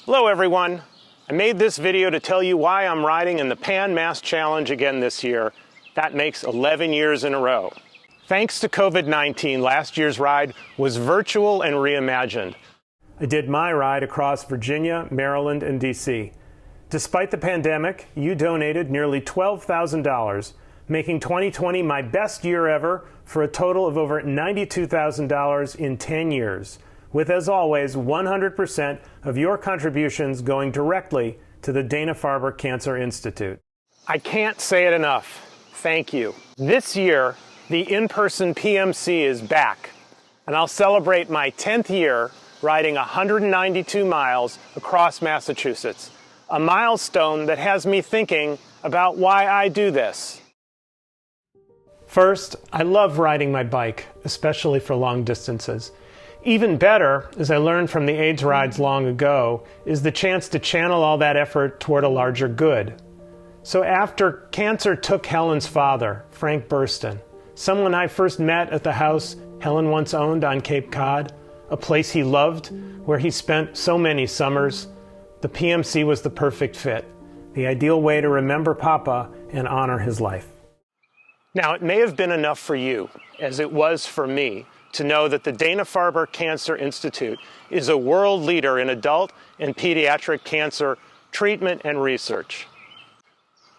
Hello everyone. I made this video to tell you why I'm riding in the Pan Mass Challenge again this year. That makes 11 years in a row. Thanks to COVID-19, last year's ride was virtual and reimagined. I did my ride across Virginia, Maryland, and DC. Despite the pandemic, you donated nearly $12,000, making 2020 my best year ever for a total of over $92,000 in 10 years. With, as always, 100% of your contributions going directly to the Dana-Farber Cancer Institute. I can't say it enough. Thank you. This year, the in-person PMC is back, and I'll celebrate my 10th year riding 192 miles across Massachusetts, a milestone that has me thinking about why I do this. First, I love riding my bike, especially for long distances. Even better, as I learned from the AIDS rides long ago, is the chance to channel all that effort toward a larger good. So after cancer took Helen's father, Frank Burston, someone I first met at the house Helen once owned on Cape Cod, a place he loved, where he spent so many summers, the PMC was the perfect fit, the ideal way to remember Papa and honor his life. Now, it may have been enough for you, as it was for me, to know that the Dana-Farber Cancer Institute is a world leader in adult and pediatric cancer treatment and research.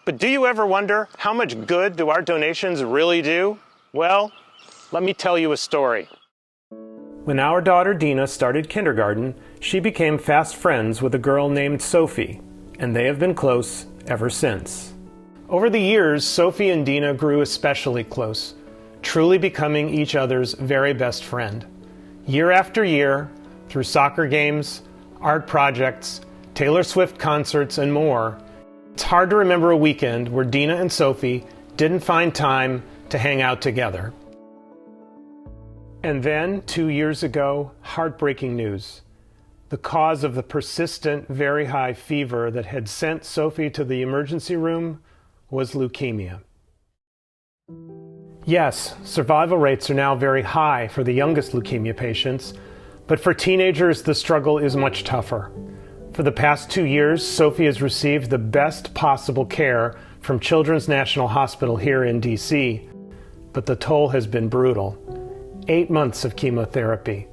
But do you ever wonder, how much good do our donations really do? Well, let me tell you a story. When our daughter Dina started kindergarten, she became fast friends with a girl named Sophie, and they have been close ever since. Over the years, Sophie and Dina grew especially close, truly becoming each other's very best friend. Year after year, through soccer games, art projects, Taylor Swift concerts, and more, it's hard to remember a weekend where Dina and Sophie didn't find time to hang out together. And then, 2 years ago, heartbreaking news. The cause of the persistent, very high fever that had sent Sophie to the emergency room was leukemia. Yes, survival rates are now very high for the youngest leukemia patients, but for teenagers the struggle is much tougher. For the past 2 years, Sophie has received the best possible care from Children's National Hospital here in DC, but the toll has been brutal. 8 months of chemotherapy,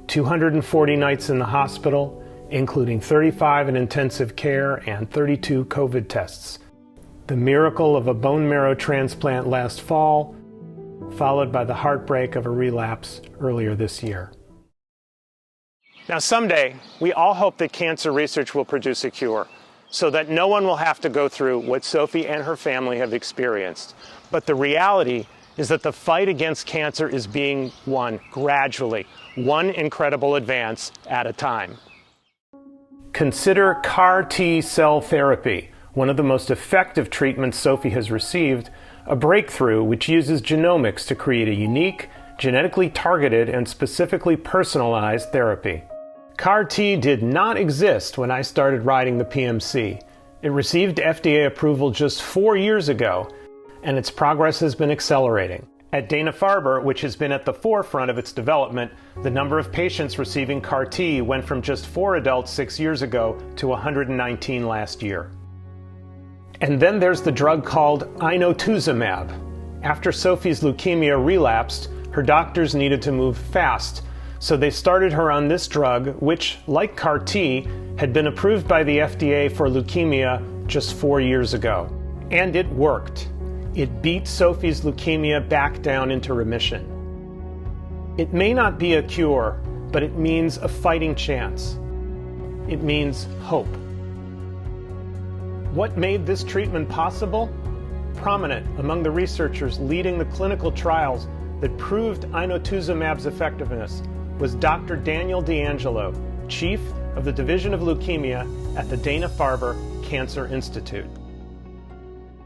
240 nights in the hospital, including 35 in intensive care and 32 COVID tests. The miracle of a bone marrow transplant last fall, followed by the heartbreak of a relapse earlier this year. Now someday, we all hope that cancer research will produce a cure, so that no one will have to go through what Sophie and her family have experienced. But the reality is that the fight against cancer is being won gradually, one incredible advance at a time. Consider CAR T-cell therapy, one of the most effective treatments Sophie has received, a breakthrough which uses genomics to create a unique, genetically targeted, and specifically personalized therapy. CAR T did not exist when I started riding the PMC. It received FDA approval just 4 years ago, and its progress has been accelerating. At Dana-Farber, which has been at the forefront of its development, the number of patients receiving CAR T went from just 4 adults 6 years ago to 119 last year. And then there's the drug called Inotuzumab. After Sophie's leukemia relapsed, her doctors needed to move fast, so they started her on this drug, which, like CAR T, had been approved by the FDA for leukemia just 4 years ago. And it worked. It beat Sophie's leukemia back down into remission. It may not be a cure, but it means a fighting chance. It means hope. What made this treatment possible? Prominent among the researchers leading the clinical trials that proved Inotuzumab's effectiveness was Dr. DeAngelo, Chief of the Division of Leukemia at the Dana-Farber Cancer Institute.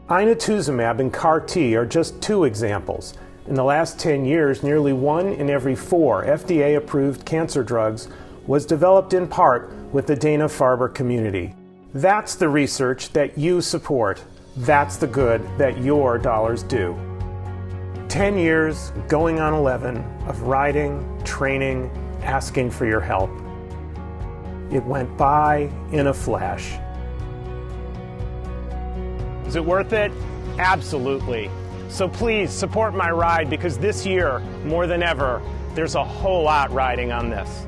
Inotuzumab and CAR T are just 2 examples. In the last 10 years, nearly 1 in every 4 FDA-approved cancer drugs was developed in part with the Dana-Farber community. That's the research that you support. That's the good that your dollars do. 10 years, going on 11, of riding, training, asking for your help. It went by in a flash. Is it worth it? Absolutely. So please support my ride, because this year, more than ever, there's a whole lot riding on this.